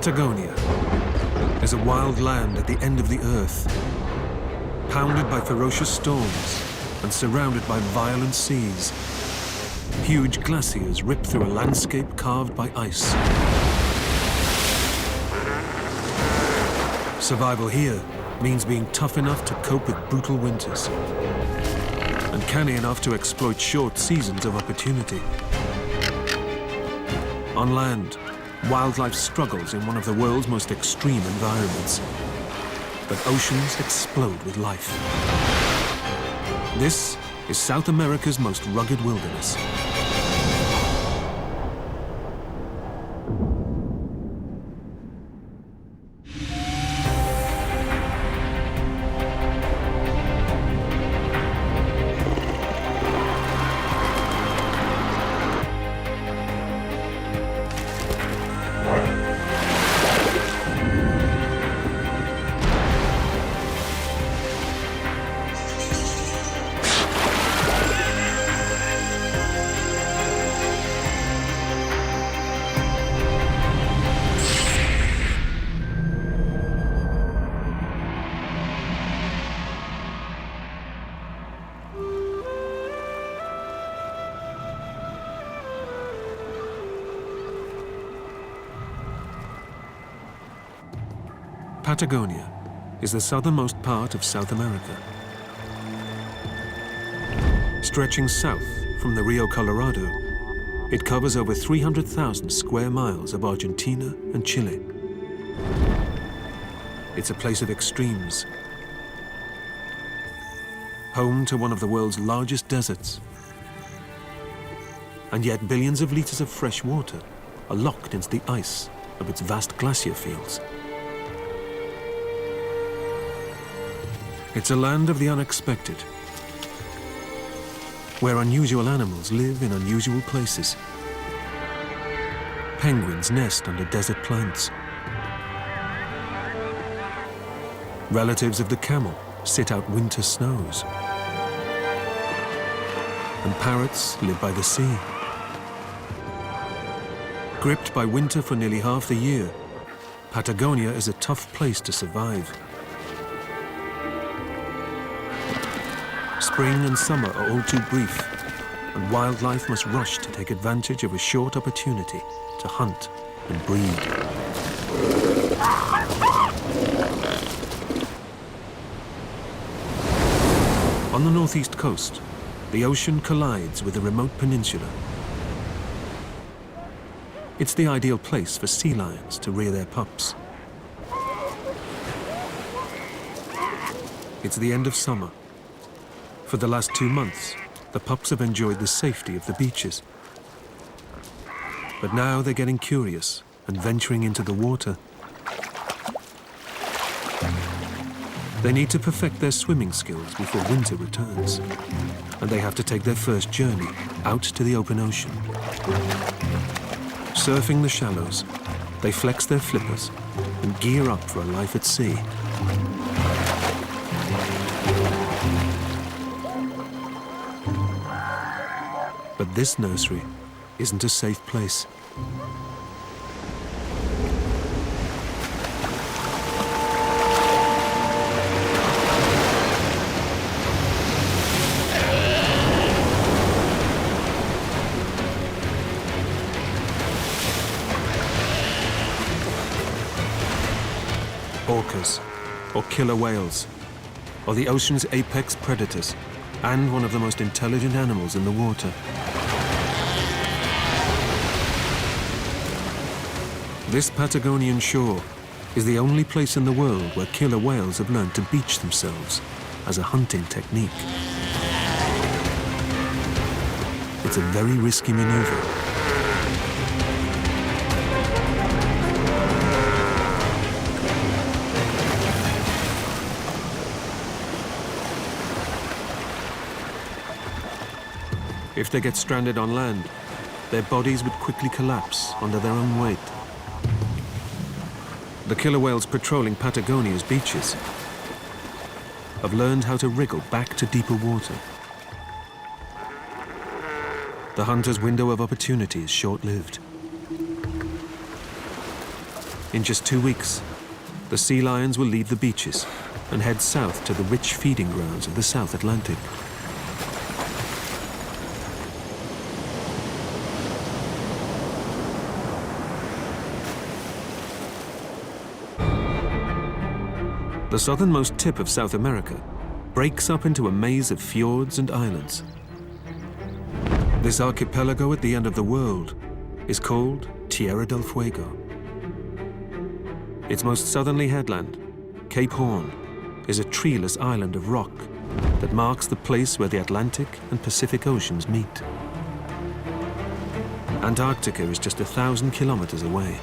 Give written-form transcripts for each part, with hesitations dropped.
Patagonia is a wild land at the end of the earth, pounded by ferocious storms and surrounded by violent seas. Huge glaciers rip through a landscape carved by ice. Survival here means being tough enough to cope with brutal winters and canny enough to exploit short seasons of opportunity. On land, wildlife struggles in one of the world's most extreme environments, but oceans explode with life. This is South America's most rugged wilderness. Patagonia is the southernmost part of South America. Stretching south from the Rio Colorado, it covers over 300,000 square miles of Argentina and Chile. It's a place of extremes, home to one of the world's largest deserts. And yet billions of liters of fresh water are locked into the ice of its vast glacier fields. It's a land of the unexpected, where unusual animals live in unusual places. Penguins nest under desert plants. Relatives of the camel sit out winter snows. And parrots live by the sea. Gripped by winter for nearly half the year, Patagonia is a tough place to survive. Spring and summer are all too brief, and wildlife must rush to take advantage of a short opportunity to hunt and breed. On the northeast coast, the ocean collides with a remote peninsula. It's the ideal place for sea lions to rear their pups. It's the end of summer. For the last 2 months, the pups have enjoyed the safety of the beaches. But now they're getting curious and venturing into the water. They need to perfect their swimming skills before winter returns, and they have to take their first journey out to the open ocean. Surfing the shallows, they flex their flippers and gear up for a life at sea. But this nursery isn't a safe place. Orcas, or killer whales, are the ocean's apex predators and one of the most intelligent animals in the water. This Patagonian shore is the only place in the world where killer whales have learned to beach themselves as a hunting technique. It's a very risky maneuver. If they get stranded on land, their bodies would quickly collapse under their own weight. The killer whales patrolling Patagonia's beaches have learned how to wriggle back to deeper water. The hunter's window of opportunity is short-lived. In just 2 weeks, the sea lions will leave the beaches and head south to the rich feeding grounds of the South Atlantic. The southernmost tip of South America breaks up into a maze of fjords and islands. This archipelago at the end of the world is called Tierra del Fuego. Its most southerly headland, Cape Horn, is a treeless island of rock that marks the place where the Atlantic and Pacific Oceans meet. Antarctica is just 1,000 kilometers away.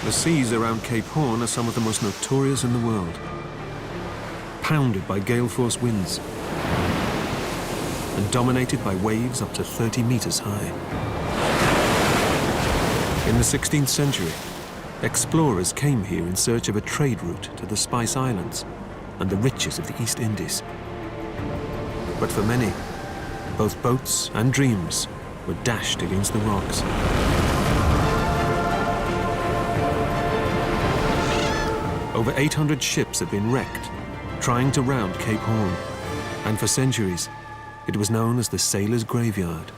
The seas around Cape Horn are some of the most notorious in the world, pounded by gale-force winds and dominated by waves up to 30 meters high. In the 16th century, explorers came here in search of a trade route to the Spice Islands and the riches of the East Indies. But for many, both boats and dreams were dashed against the rocks. Over 800 ships have been wrecked trying to round Cape Horn, and for centuries, it was known as the sailor's graveyard.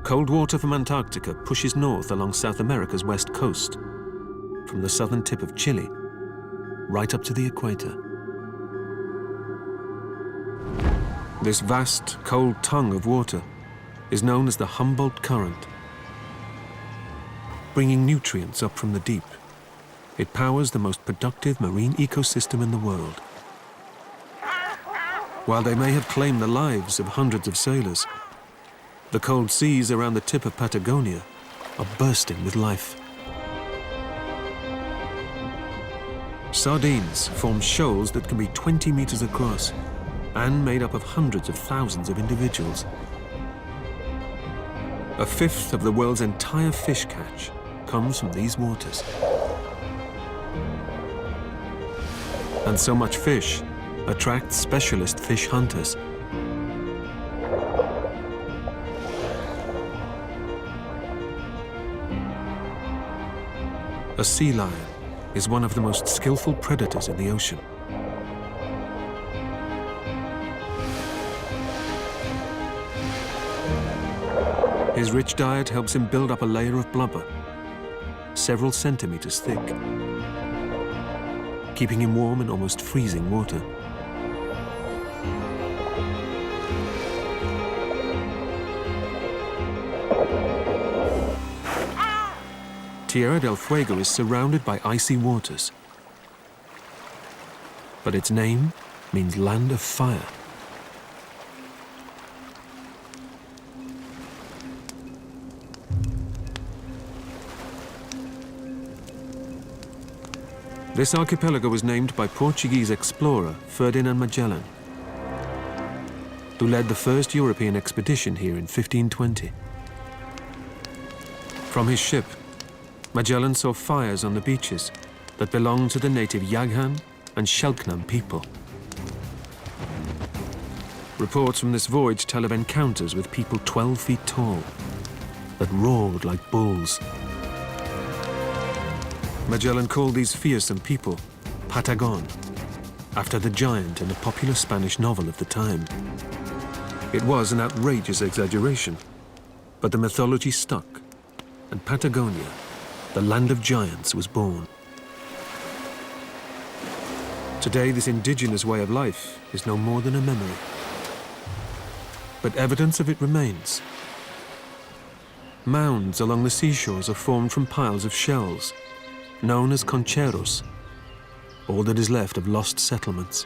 Cold water from Antarctica pushes north along South America's west coast, from the southern tip of Chile, right up to the equator. This vast, cold tongue of water is known as the Humboldt Current. Bringing nutrients up from the deep, it powers the most productive marine ecosystem in the world. While they may have claimed the lives of hundreds of sailors, the cold seas around the tip of Patagonia are bursting with life. Sardines form shoals that can be 20 meters across and made up of hundreds of thousands of individuals. A fifth of the world's entire fish catch comes from these waters. And so much fish attracts specialist fish hunters. A sea lion is one of the most skillful predators in the ocean. His rich diet helps him build up a layer of blubber, several centimeters thick, keeping him warm in almost freezing water. Tierra del Fuego is surrounded by icy waters, but its name means land of fire. This archipelago was named by Portuguese explorer Ferdinand Magellan, who led the first European expedition here in 1520. From his ship, Magellan saw fires on the beaches that belonged to the native Yaghan and Shelknam people. Reports from this voyage tell of encounters with people 12 feet tall that roared like bulls. Magellan called these fearsome people Patagon, after the giant in a popular Spanish novel of the time. It was an outrageous exaggeration, but the mythology stuck, and Patagonia, the land of giants, was born. Today, this indigenous way of life is no more than a memory. But evidence of it remains. Mounds along the seashores are formed from piles of shells, known as concheros, all that is left of lost settlements.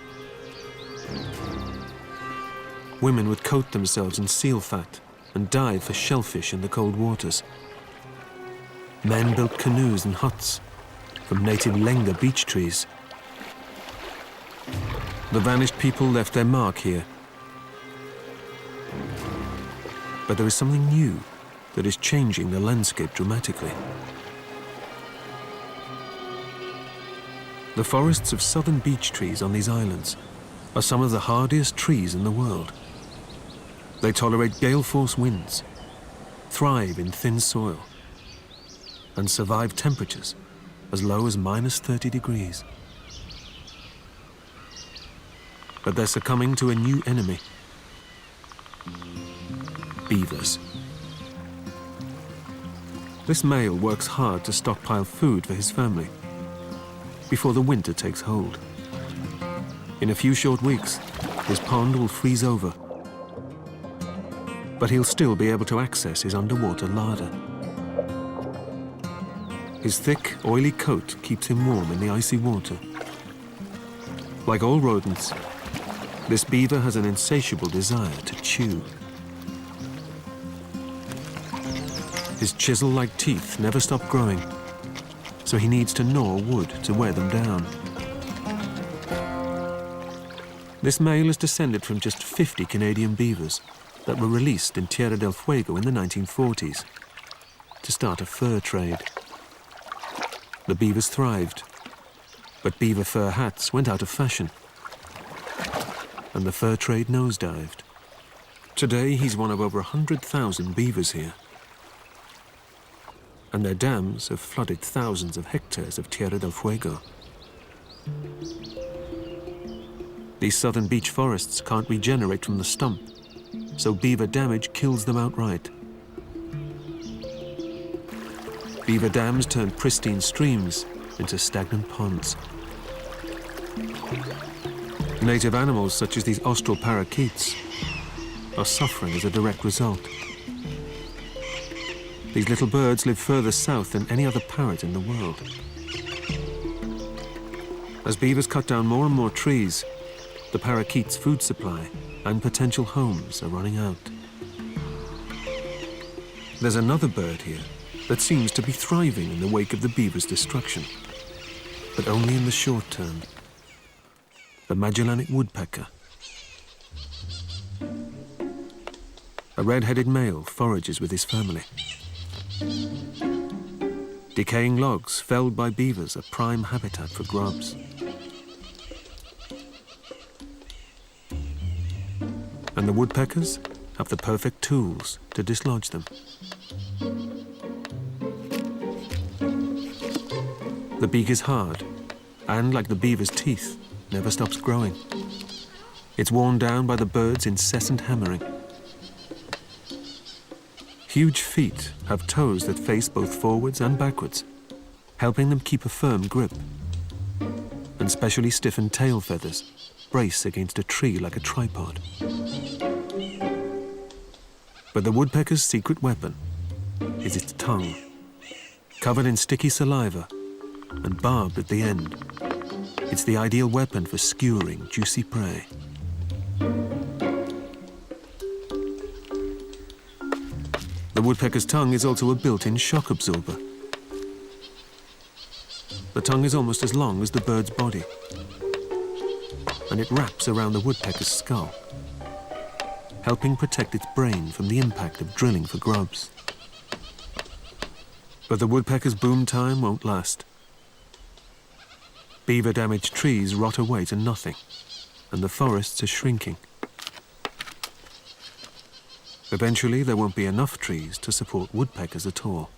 Women would coat themselves in seal fat and dive for shellfish in the cold waters. Men built canoes and huts from native lenga beech trees. The vanished people left their mark here. But there is something new that is changing the landscape dramatically. The forests of southern beech trees on these islands are some of the hardiest trees in the world. They tolerate gale-force winds, thrive in thin soil, and survive temperatures as low as -30 degrees. But they're succumbing to a new enemy: beavers. This male works hard to stockpile food for his family before the winter takes hold. In a few short weeks, his pond will freeze over, but he'll still be able to access his underwater larder. His thick, oily coat keeps him warm in the icy water. Like all rodents, this beaver has an insatiable desire to chew. His chisel-like teeth never stop growing, so he needs to gnaw wood to wear them down. This male is descended from just 50 Canadian beavers that were released in Tierra del Fuego in the 1940s to start a fur trade. The beavers thrived, but beaver fur hats went out of fashion, and the fur trade nosedived. Today, he's one of over 100,000 beavers here, and their dams have flooded thousands of hectares of Tierra del Fuego. These southern beech forests can't regenerate from the stump, so beaver damage kills them outright. Beaver dams turn pristine streams into stagnant ponds. Native animals such as these austral parakeets are suffering as a direct result. These little birds live further south than any other parrot in the world. As beavers cut down more and more trees, the parakeets' food supply and potential homes are running out. There's another bird here that seems to be thriving in the wake of the beaver's destruction, but only in the short term: the Magellanic woodpecker. A red-headed male forages with his family. Decaying logs felled by beavers are prime habitat for grubs. And the woodpeckers have the perfect tools to dislodge them. The beak is hard, and like the beaver's teeth, never stops growing. It's worn down by the bird's incessant hammering. Huge feet have toes that face both forwards and backwards, helping them keep a firm grip. And specially stiffened tail feathers brace against a tree like a tripod. But the woodpecker's secret weapon is its tongue, covered in sticky saliva and barbed at the end. It's the ideal weapon for skewering juicy prey. The woodpecker's tongue is also a built-in shock absorber. The tongue is almost as long as the bird's body, and it wraps around the woodpecker's skull, helping protect its brain from the impact of drilling for grubs. But the woodpecker's boom time won't last. Beaver-damaged trees rot away to nothing, and the forests are shrinking. Eventually, there won't be enough trees to support woodpeckers at all.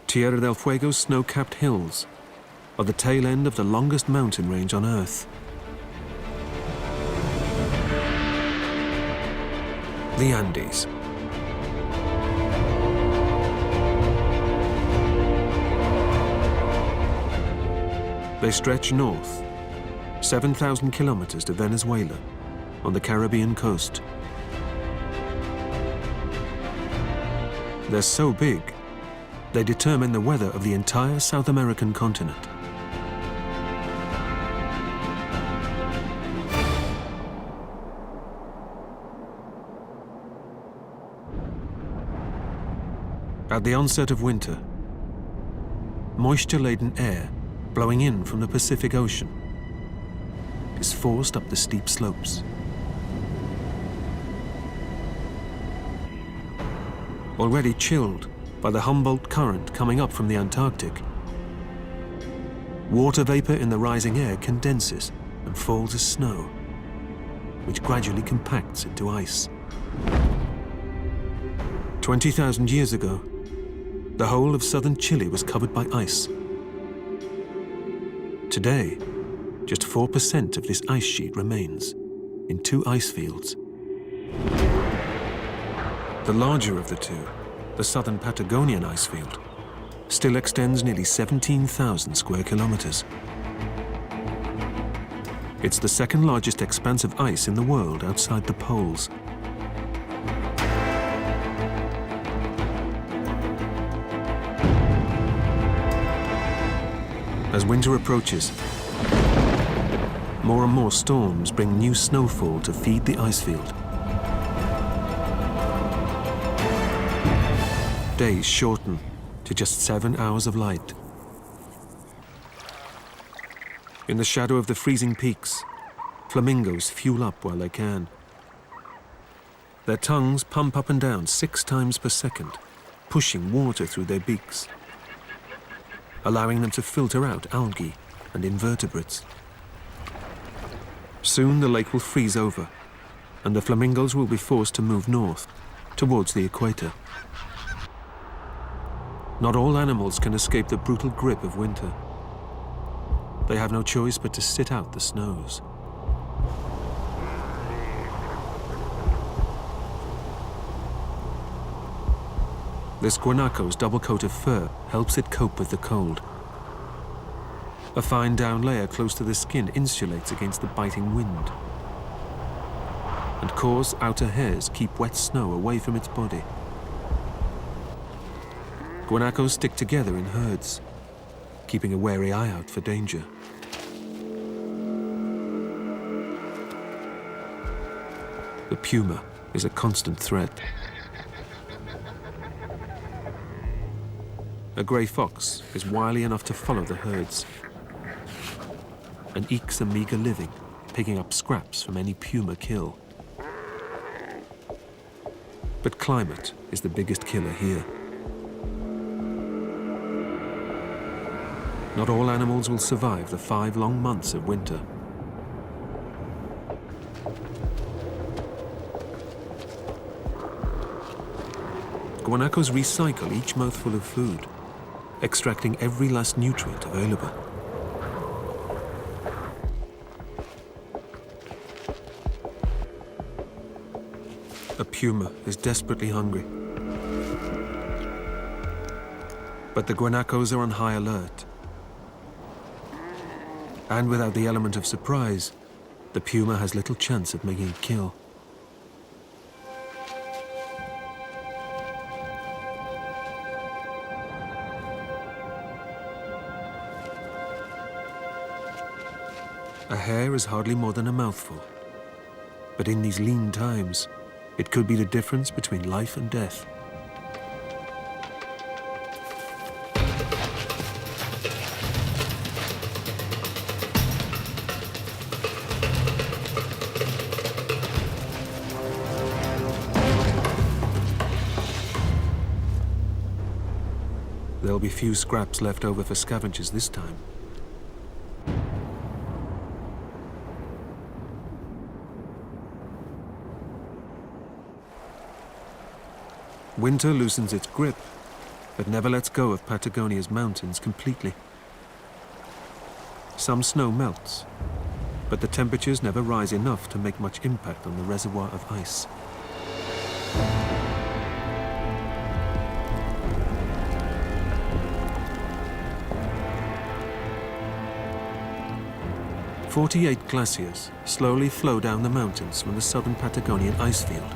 Tierra del Fuego's snow-capped hills are the tail end of the longest mountain range on Earth. The Andes. They stretch north, 7,000 kilometers to Venezuela, on the Caribbean coast. They're so big, they determine the weather of the entire South American continent. At the onset of winter, moisture-laden air blowing in from the Pacific Ocean is forced up the steep slopes. Already chilled by the Humboldt current coming up from the Antarctic, water vapor in the rising air condenses and falls as snow, which gradually compacts into ice. 20,000 years ago, the whole of southern Chile was covered by ice. Today, just 4% of this ice sheet remains in 2 ice fields. The larger of the two, the southern Patagonian ice field, still extends nearly 17,000 square kilometers. It's the second largest expanse of ice in the world outside the poles. As winter approaches, more and more storms bring new snowfall to feed the ice field. Days shorten to just 7 hours of light. In the shadow of the freezing peaks, flamingos fuel up while they can. Their tongues pump up and down 6 times per second, pushing water through their beaks, allowing them to filter out algae and invertebrates. Soon the lake will freeze over, and the flamingos will be forced to move north, towards the equator. Not all animals can escape the brutal grip of winter. They have no choice but to sit out the snows. This guanaco's double coat of fur helps it cope with the cold. A fine down layer close to the skin insulates against the biting wind. And coarse outer hairs keep wet snow away from its body. Guanacos stick together in herds, keeping a wary eye out for danger. The puma is a constant threat. A grey fox is wily enough to follow the herds and ekes a meager living, picking up scraps from any puma kill. But climate is the biggest killer here. Not all animals will survive the 5 long months of winter. Guanacos recycle each mouthful of food, extracting every last nutrient available. A puma is desperately hungry. But the guanacos are on high alert. And without the element of surprise, the puma has little chance of making a kill. A hare is hardly more than a mouthful. But in these lean times, it could be the difference between life and death. There'll be few scraps left over for scavengers this time. Winter loosens its grip, but never lets go of Patagonia's mountains completely. Some snow melts, but the temperatures never rise enough to make much impact on the reservoir of ice. "48 glaciers slowly flow down the mountains from the southern Patagonian ice field.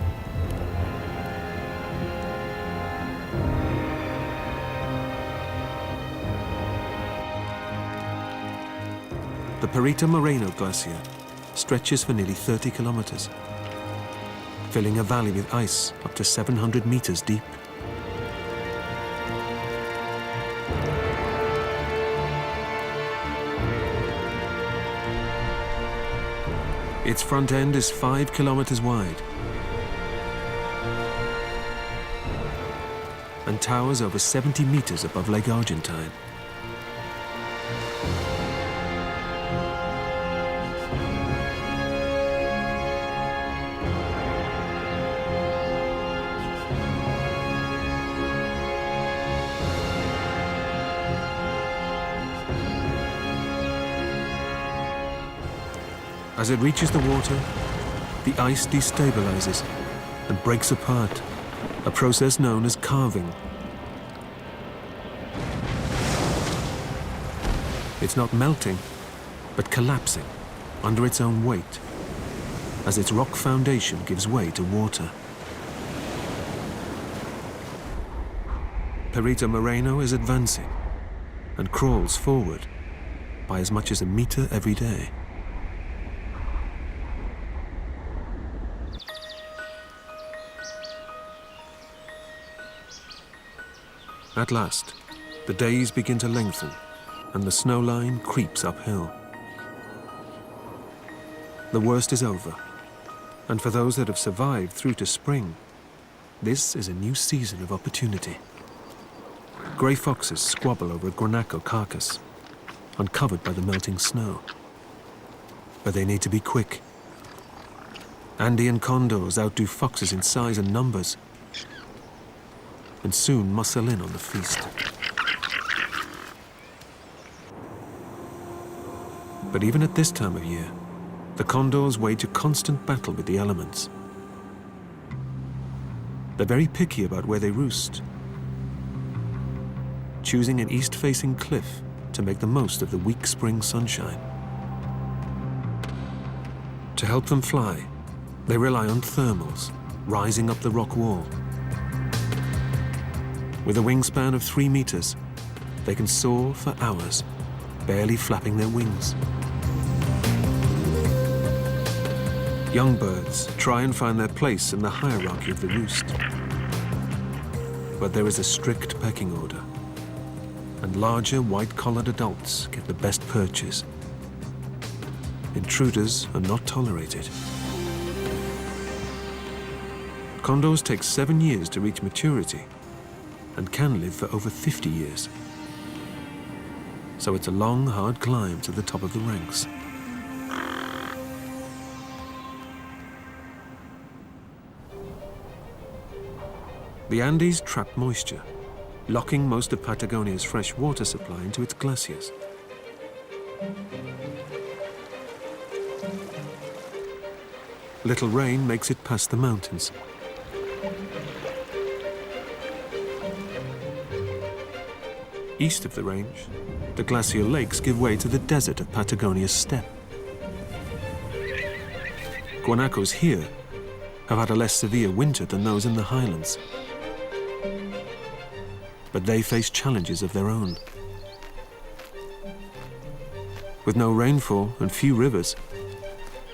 The Perito Moreno Glacier stretches for nearly 30 kilometers, filling a valley with ice up to 700 meters deep. Its front end is 5 kilometers wide and towers over 70 meters above Lake Argentine. As it reaches the water, the ice destabilizes and breaks apart, a process known as calving. It's not melting, but collapsing under its own weight, as its rock foundation gives way to water. Perito Moreno is advancing and crawls forward by as much as a meter every day. At last, the days begin to lengthen and the snow line creeps uphill. The worst is over, and for those that have survived through to spring, this is a new season of opportunity. Grey foxes squabble over a guanaco carcass, uncovered by the melting snow. But they need to be quick. Andean condors outdo foxes in size and numbers, and soon muscle in on the feast. But even at this time of year, the condors wage a constant battle with the elements. They're very picky about where they roost, choosing an east-facing cliff to make the most of the weak spring sunshine. To help them fly, they rely on thermals, rising up the rock wall. With a wingspan of 3 meters, they can soar for hours, barely flapping their wings. Young birds try and find their place in the hierarchy of the roost. But there is a strict pecking order, and larger white-collared adults get the best perches. Intruders are not tolerated. Condors take 7 years to reach maturity and can live for over 50 years. So it's a long, hard climb to the top of the ranks. The Andes trap moisture, locking most of Patagonia's fresh water supply into its glaciers. Little rain makes it past the mountains. East of the range, the glacial lakes give way to the desert of Patagonia's steppe. Guanacos here have had a less severe winter than those in the highlands. But they face challenges of their own. With no rainfall and few rivers,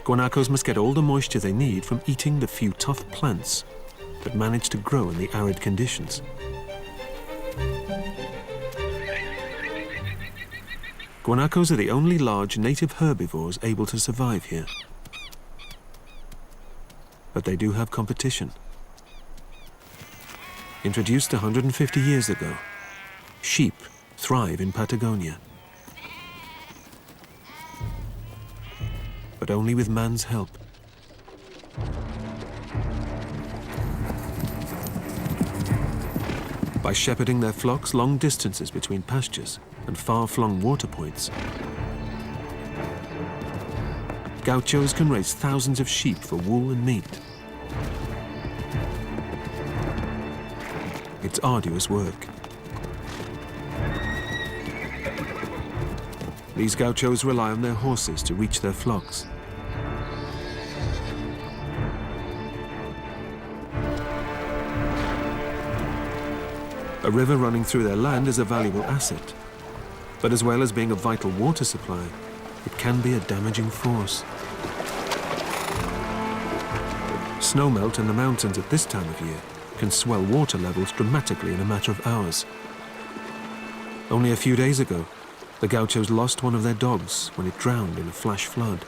guanacos must get all the moisture they need from eating the few tough plants that manage to grow in the arid conditions. Guanacos are the only large native herbivores able to survive here. But they do have competition. Introduced 150 years ago, sheep thrive in Patagonia. But only with man's help. By shepherding their flocks long distances between pastures and far-flung water points, gauchos can raise thousands of sheep for wool and meat. It's arduous work. These gauchos rely on their horses to reach their flocks. A river running through their land is a valuable asset, but as well as being a vital water supply, it can be a damaging force. Snowmelt in the mountains at this time of year can swell water levels dramatically in a matter of hours. Only a few days ago, the gauchos lost one of their dogs when it drowned in a flash flood.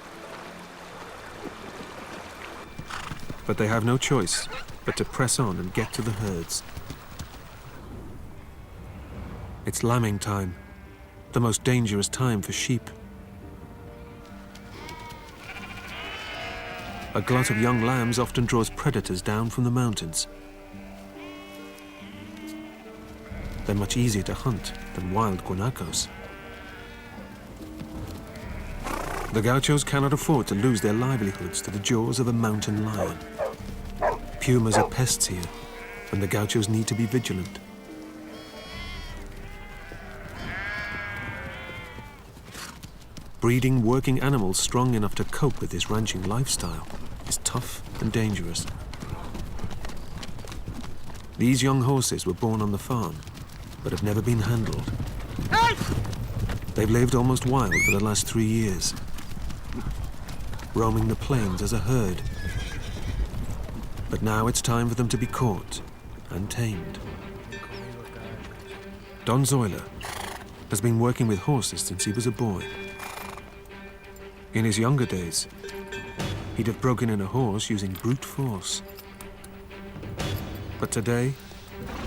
But they have no choice but to press on and get to the herds. It's lambing time, the most dangerous time for sheep. A glut of young lambs often draws predators down from the mountains. They're much easier to hunt than wild guanacos. The gauchos cannot afford to lose their livelihoods to the jaws of a mountain lion. Pumas are pests here, and the gauchos need to be vigilant. Breeding working animals strong enough to cope with this ranching lifestyle is tough and dangerous. These young horses were born on the farm, but have never been handled. They've lived almost wild for the last 3 years, roaming the plains as a herd. But now it's time for them to be caught and tamed. Don Zoiler has been working with horses since he was a boy. In his younger days, he'd have broken in a horse using brute force. But today,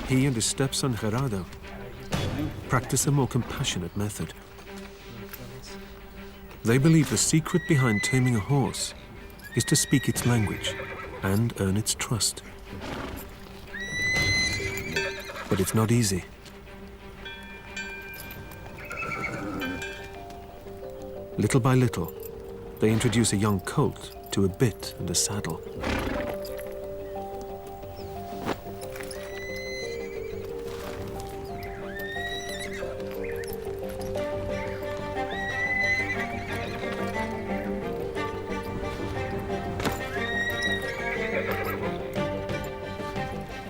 he and his stepson Gerardo practice a more compassionate method. They believe the secret behind taming a horse is to speak its language and earn its trust. But it's not easy. Little by little, they introduce a young colt to a bit and a saddle.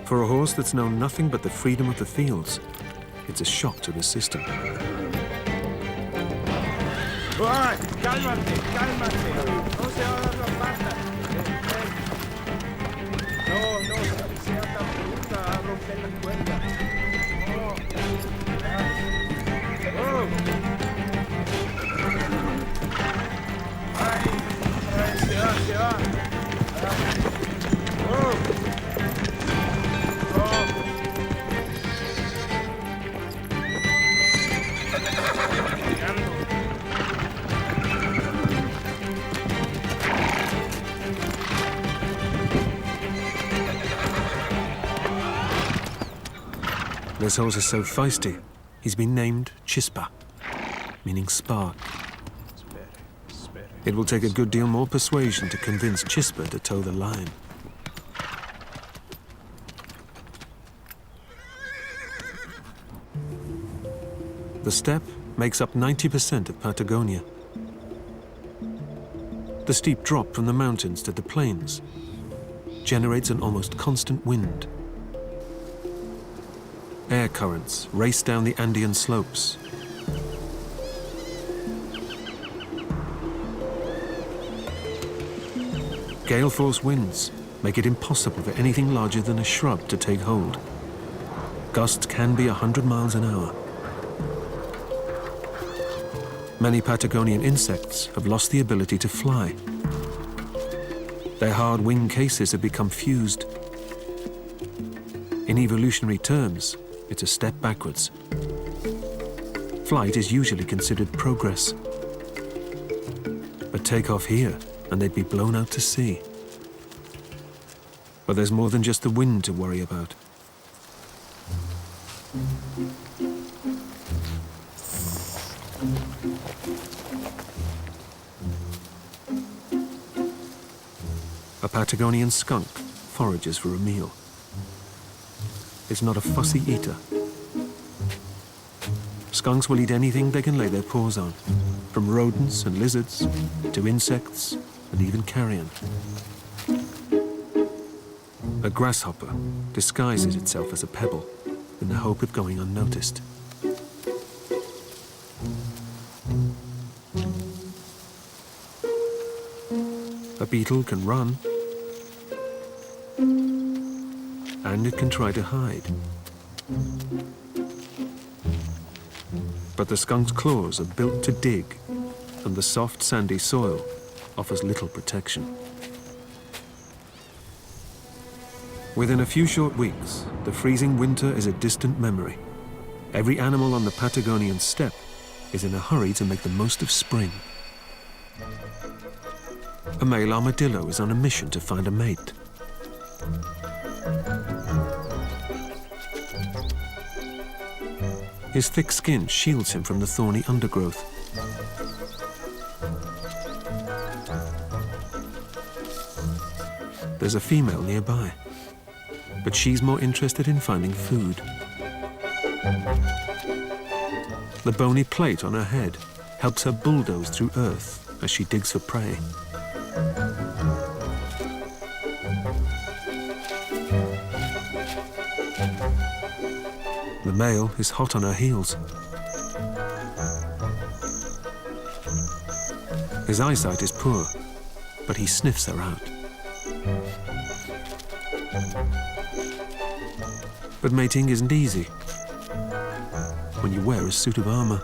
For a horse that's known nothing but the freedom of the fields, it's a shock to the system. ¡Ay! ¡Cálmate! ¡Cálmate! ¡No se va a dar la pata! No sea tan bruta, a romper la cuerda. ¡Ay, se va! This horse is so feisty, he's been named Chispa, meaning spark. It will take a good deal more persuasion to convince Chispa to toe the line. The steppe makes up 90% of Patagonia. The steep drop from the mountains to the plains generates an almost constant wind. Air currents race down the Andean slopes. Gale-force winds make it impossible for anything larger than a shrub to take hold. Gusts can be 100 miles an hour. Many Patagonian insects have lost the ability to fly. Their hard wing cases have become fused. In evolutionary terms, it's a step backwards. Flight is usually considered progress. But take off here, and they'd be blown out to sea. But there's more than just the wind to worry about. A Patagonian skunk forages for a meal. It's not a fussy eater. Skunks will eat anything they can lay their paws on, from rodents and lizards to insects and even carrion. A grasshopper disguises itself as a pebble in the hope of going unnoticed. A beetle can run, and it can try to hide. But the skunk's claws are built to dig, and the soft, sandy soil offers little protection. Within a few short weeks, the freezing winter is a distant memory. Every animal on the Patagonian steppe is in a hurry to make the most of spring. A male armadillo is on a mission to find a mate. His thick skin shields him from the thorny undergrowth. there's a female nearby, but she's more interested in finding food. The bony plate on her head helps her bulldoze through earth as she digs for prey. The male is hot on her heels. His eyesight is poor, but he sniffs her out. But mating isn't easy when you wear a suit of armor.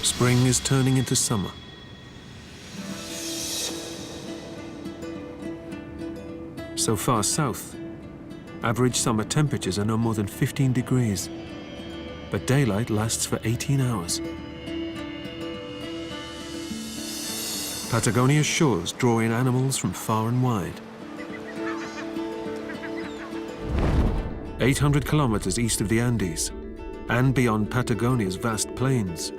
Spring is turning into summer. So far south, average summer temperatures are no more than 15 degrees, but daylight lasts for 18 hours. Patagonia's shores draw in animals from far and wide. 800 kilometers east of the Andes, and beyond Patagonia's vast plains,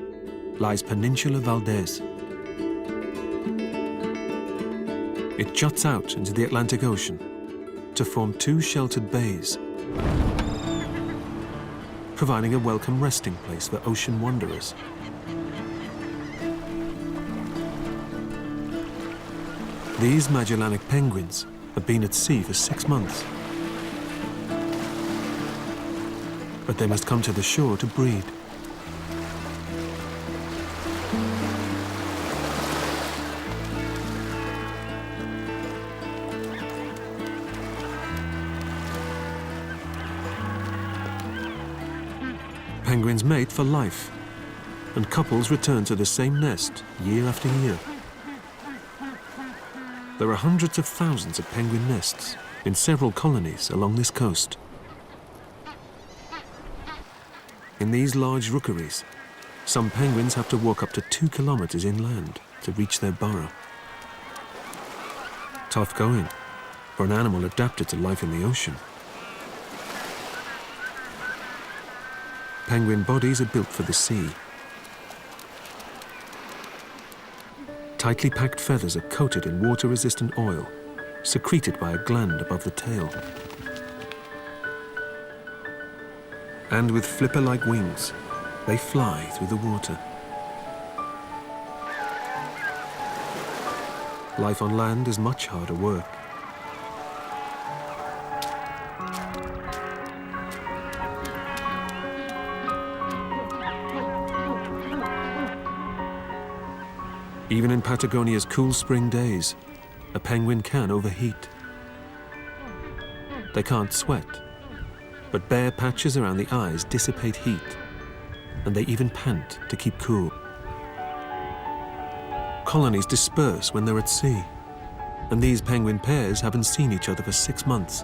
lies Peninsula Valdez. It juts out into the Atlantic Ocean to form two sheltered bays, providing a welcome resting place for ocean wanderers. These Magellanic penguins have been at sea for 6 months, but they must come to the shore to breed. Penguins mate for life, and couples return to the same nest year after year. There are hundreds of thousands of penguin nests in several colonies along this coast. In these large rookeries, some penguins have to walk up to 2 kilometers inland to reach their burrow. Tough going for an animal adapted to life in the ocean. Penguin bodies are built for the sea. Tightly packed feathers are coated in water-resistant oil, secreted by a gland above the tail. And with flipper-like wings, they fly through the water. Life on land is much harder work. Even in Patagonia's cool spring days, a penguin can overheat. They can't sweat, but bare patches around the eyes dissipate heat, and they even pant to keep cool. Colonies disperse when they're at sea, and these penguin pairs haven't seen each other for 6 months.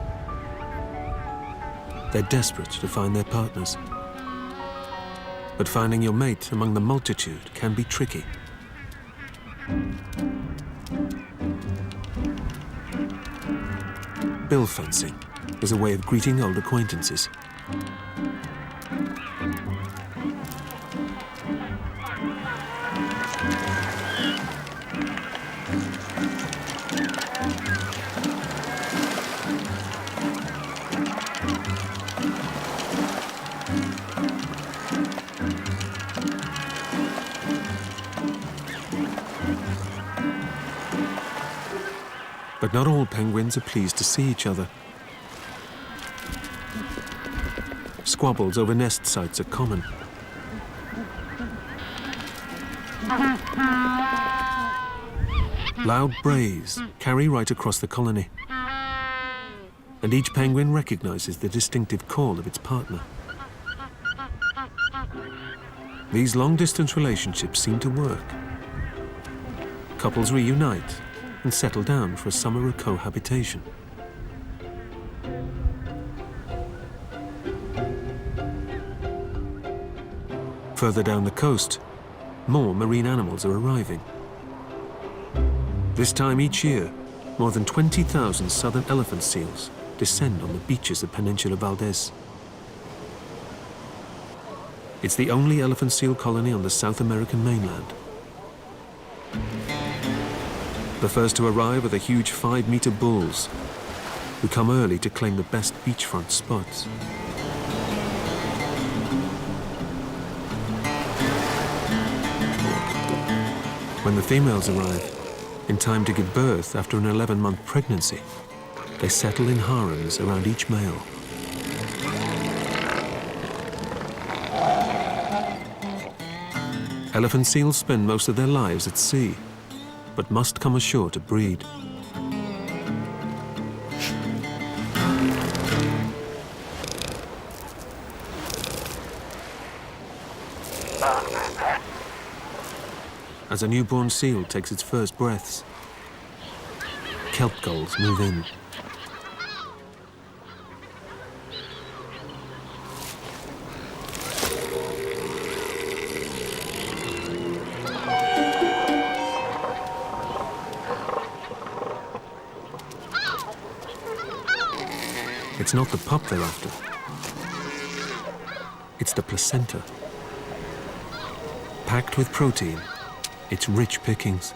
They're desperate to find their partners. But finding your mate among the multitude can be tricky. Bill fencing is a way of greeting old acquaintances. But not all penguins are pleased to see each other. Squabbles over nest sites are common. Loud brays carry right across the colony, and each penguin recognizes the distinctive call of its partner. These long-distance relationships seem to work. Couples reunite and settle down for a summer of cohabitation. Further down the coast, more marine animals are arriving. This time each year, more than 20,000 southern elephant seals descend on the beaches of Peninsula Valdez. It's the only elephant seal colony on the South American mainland. The first to arrive are the huge 5-meter bulls, who come early to claim the best beachfront spots. When the females arrive, in time to give birth after an 11-month pregnancy, they settle in harems around each male. Elephant seals spend most of their lives at sea, but must come ashore to breed. As a newborn seal takes its first breaths, kelp gulls move in. It's not the pup they're after. It's the placenta. Packed with protein, it's rich pickings.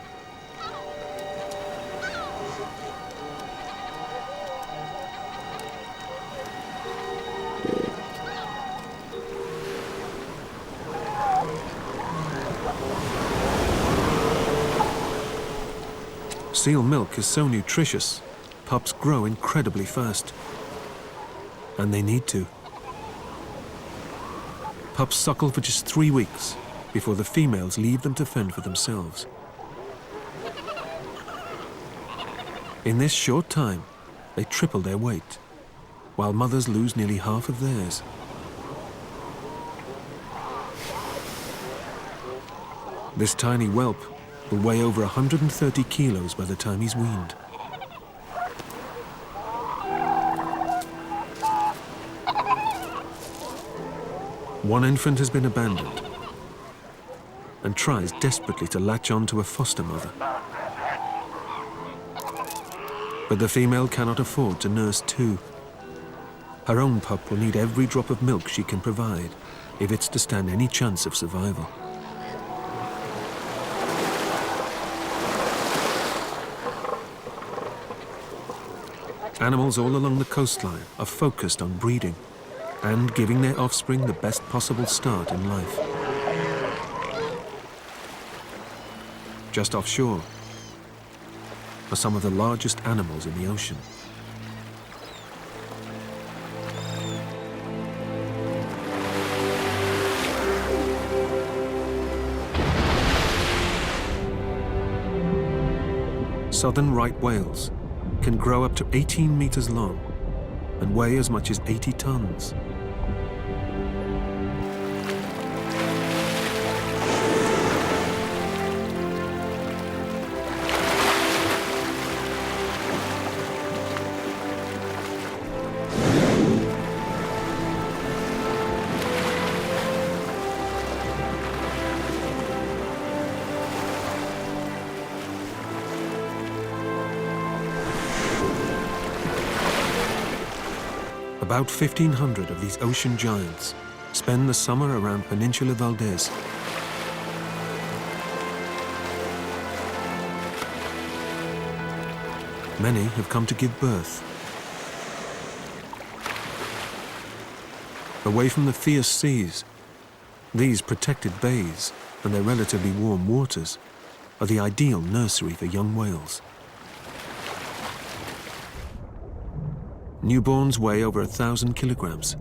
Seal milk is so nutritious, pups grow incredibly fast. And they need to. Pups suckle for just 3 weeks before the females leave them to fend for themselves. In this short time, they triple their weight, while mothers lose nearly half of theirs. This tiny whelp will weigh over 130 kilos by the time he's weaned. One infant has been abandoned and tries desperately to latch on to a foster mother. But the female cannot afford to nurse two. Her own pup will need every drop of milk she can provide if it's to stand any chance of survival. Animals all along the coastline are focused on breeding and giving their offspring the best possible start in life. Just offshore are some of the largest animals in the ocean. Southern right whales can grow up to 18 meters long and weigh as much as 80 tons. About 1,500 of these ocean giants spend the summer around Peninsula Valdez. Many have come to give birth. Away from the fierce seas, these protected bays and their relatively warm waters are the ideal nursery for young whales. Newborns weigh over 1,000 kilograms.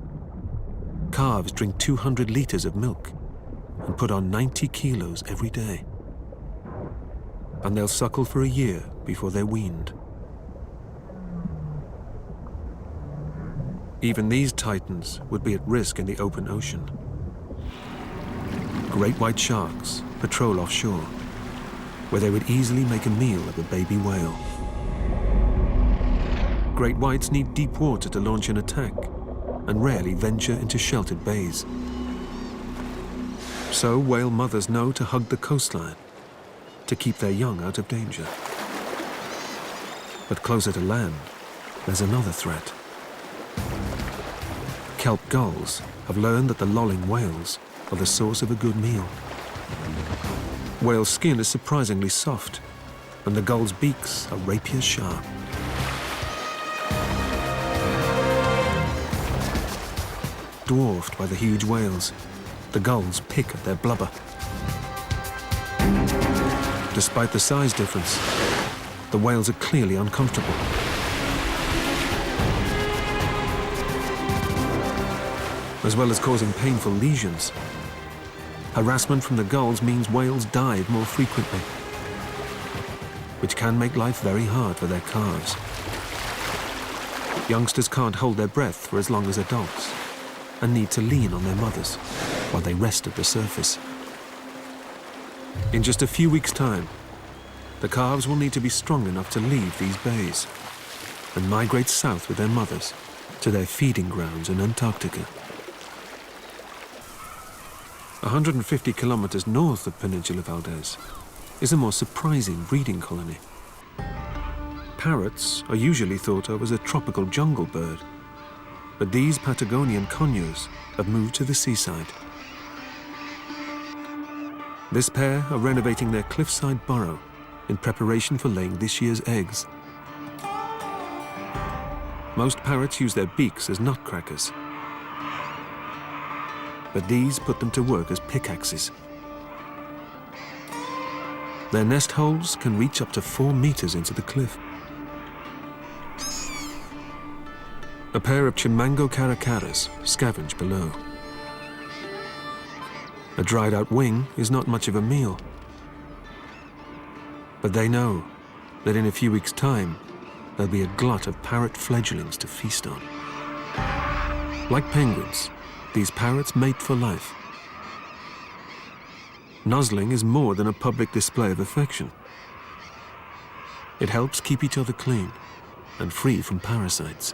Calves drink 200 liters of milk and put on 90 kilos every day. And they'll suckle for a year before they're weaned. Even these titans would be at risk in the open ocean. Great white sharks patrol offshore, where they would easily make a meal of a baby whale. Great whites need deep water to launch an attack and rarely venture into sheltered bays. So whale mothers know to hug the coastline to keep their young out of danger. But closer to land, there's another threat. Kelp gulls have learned that the lolling whales are the source of a good meal. Whale skin is surprisingly soft, and the gulls' beaks are rapier sharp. Dwarfed by the huge whales, the gulls pick at their blubber. Despite the size difference, the whales are clearly uncomfortable. As well as causing painful lesions, harassment from the gulls means whales dive more frequently, which can make life very hard for their calves. Youngsters can't hold their breath for as long as adults and need to lean on their mothers while they rest at the surface. In just a few weeks' time, the calves will need to be strong enough to leave these bays and migrate south with their mothers to their feeding grounds in Antarctica. 150 kilometers north of Peninsula Valdez is a more surprising breeding colony. Parrots are usually thought of as a tropical jungle bird, but these Patagonian conures have moved to the seaside. This pair are renovating their cliffside burrow in preparation for laying this year's eggs. Most parrots use their beaks as nutcrackers, but these put them to work as pickaxes. Their nest holes can reach up to 4 meters into the cliff. A pair of Chimango caracaras scavenge below. A dried-out wing is not much of a meal, but they know that in a few weeks' time, there'll be a glut of parrot fledglings to feast on. Like penguins, these parrots mate for life. Nuzzling is more than a public display of affection. It helps keep each other clean and free from parasites.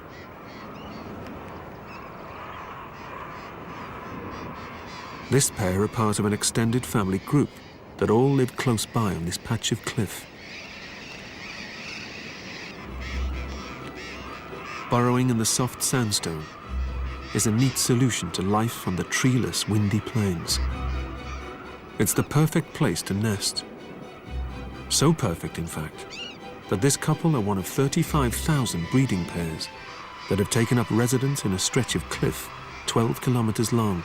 This pair are part of an extended family group that all live close by on this patch of cliff. Burrowing in the soft sandstone is a neat solution to life on the treeless, windy plains. It's the perfect place to nest. So perfect, in fact, that this couple are one of 35,000 breeding pairs that have taken up residence in a stretch of cliff 12 kilometers long.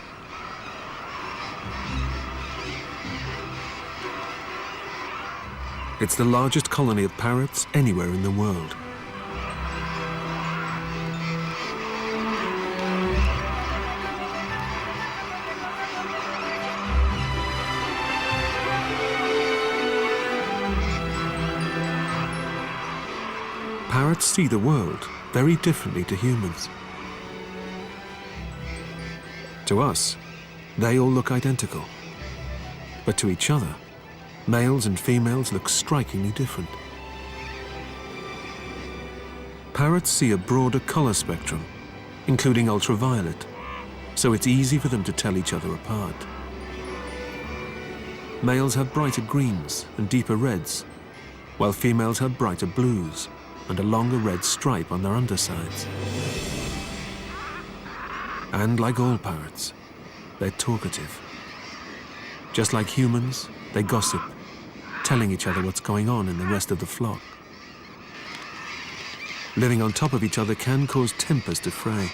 It's the largest colony of parrots anywhere in the world. Parrots see the world very differently to humans. To us, they all look identical. But to each other, males and females look strikingly different. Parrots see a broader color spectrum, including ultraviolet, so it's easy for them to tell each other apart. Males have brighter greens and deeper reds, while females have brighter blues and a longer red stripe on their undersides. And like all parrots, they're talkative. Just like humans, they gossip, telling each other what's going on in the rest of the flock. Living on top of each other can cause tempers to fray.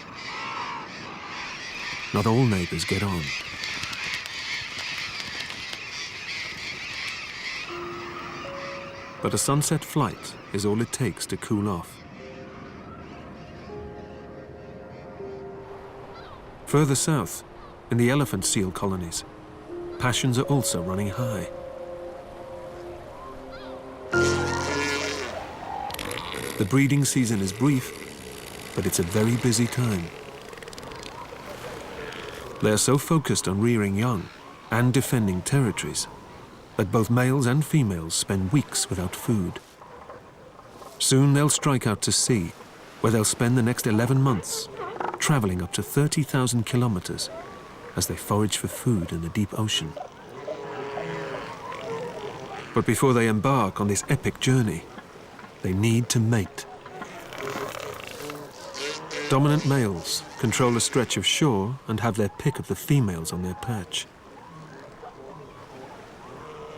Not all neighbors get on. But a sunset flight is all it takes to cool off. Further south, in the elephant seal colonies, passions are also running high. The breeding season is brief, but it's a very busy time. They are so focused on rearing young and defending territories that both males and females spend weeks without food. Soon they'll strike out to sea, where they'll spend the next 11 months, traveling up to 30,000 kilometers as they forage for food in the deep ocean. But before they embark on this epic journey, they need to mate. Dominant males control a stretch of shore and have their pick of the females on their perch.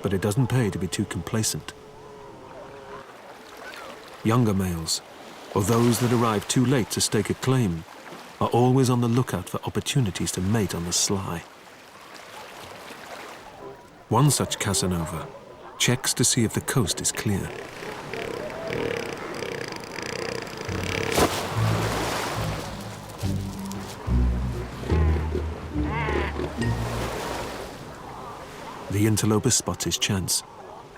But it doesn't pay to be too complacent. Younger males, or those that arrive too late to stake a claim, are always on the lookout for opportunities to mate on the sly. One such Casanova checks to see if the coast is clear. The interloper spots his chance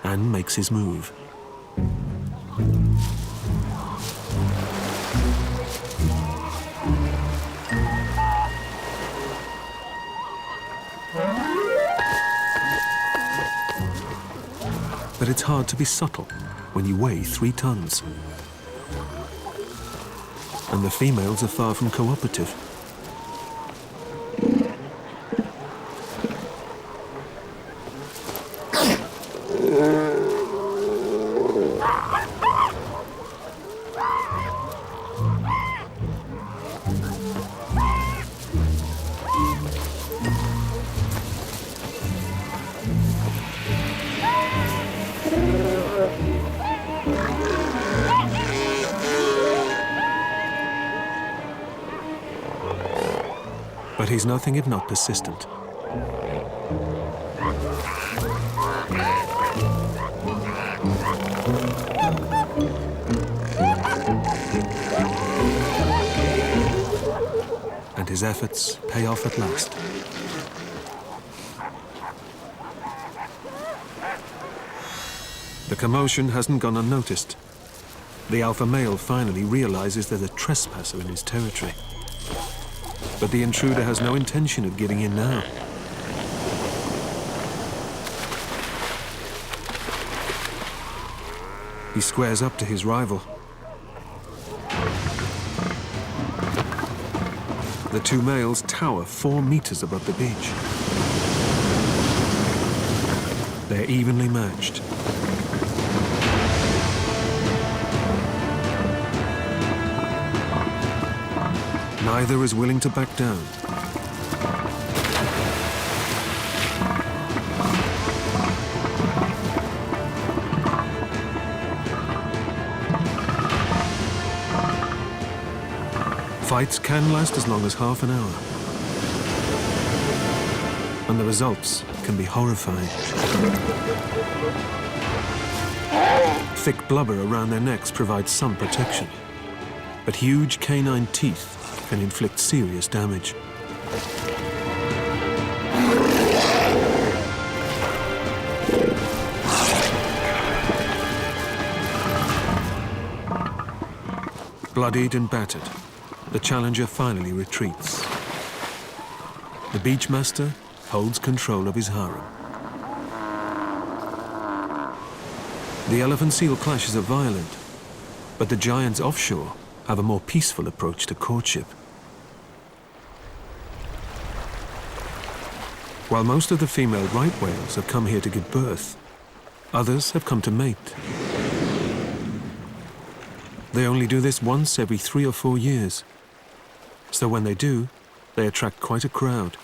and makes his move. But it's hard to be subtle when you weigh 3 tons. And the females are far from cooperative. But he's nothing if not persistent. And his efforts pay off at last. The commotion hasn't gone unnoticed. The alpha male finally realizes there's a trespasser in his territory. But the intruder has no intention of giving in now. He squares up to his rival. The 2 males tower 4 meters above the beach. They're evenly matched. Neither is willing to back down. Fights can last as long as half an hour. And the results can be horrifying. Thick blubber around their necks provides some protection, but huge canine teeth can inflict serious damage. Bloodied and battered, the challenger finally retreats. The beachmaster holds control of his harem. The elephant seal clashes are violent, but the giants offshore have a more peaceful approach to courtship. While most of the female right whales have come here to give birth, others have come to mate. They only do this once every 3 or 4 years, so when they do, they attract quite a crowd.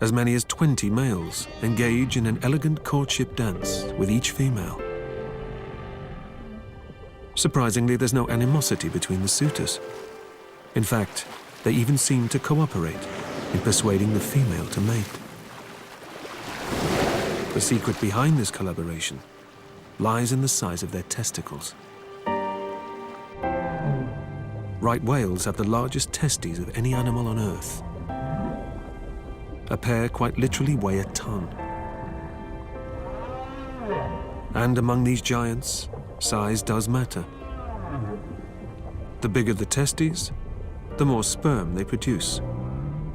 As many as 20 males engage in an elegant courtship dance with each female. Surprisingly, there's no animosity between the suitors. In fact, they even seem to cooperate in persuading the female to mate. The secret behind this collaboration lies in the size of their testicles. Right whales have the largest testes of any animal on Earth. A pair quite literally weigh a ton. And among these giants, size does matter. The bigger the testes, the more sperm they produce,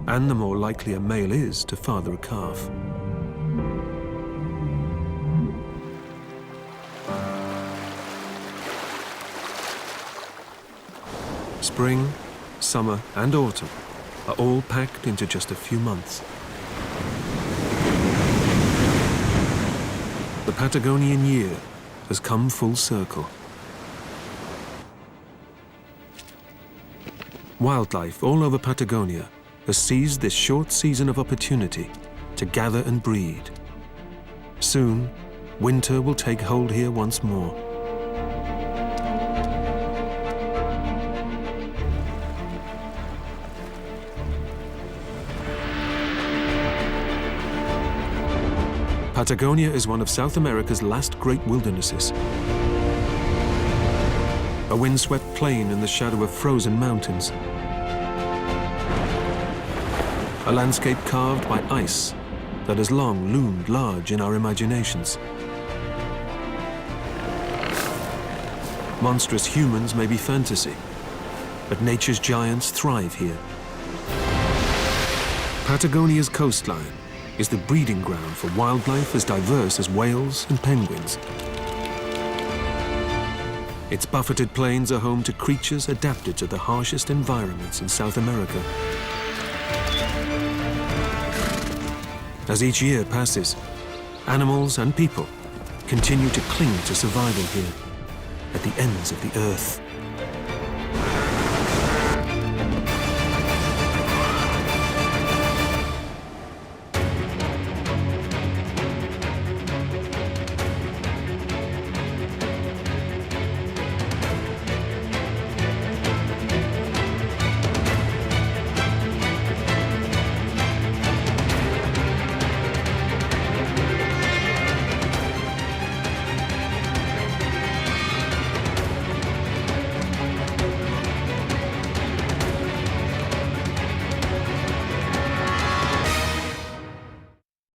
and the more likely a male is to father a calf. Spring, summer, and autumn are all packed into just a few months. The Patagonian year has come full circle. Wildlife all over Patagonia has seized this short season of opportunity to gather and breed. Soon, winter will take hold here once more. Patagonia is one of South America's last great wildernesses. A windswept plain in the shadow of frozen mountains. A landscape carved by ice that has long loomed large in our imaginations. Monstrous humans may be fantasy, but nature's giants thrive here. Patagonia's coastline is the breeding ground for wildlife as diverse as whales and penguins. Its buffeted plains are home to creatures adapted to the harshest environments in South America. As each year passes, animals and people continue to cling to survival here, at the ends of the earth.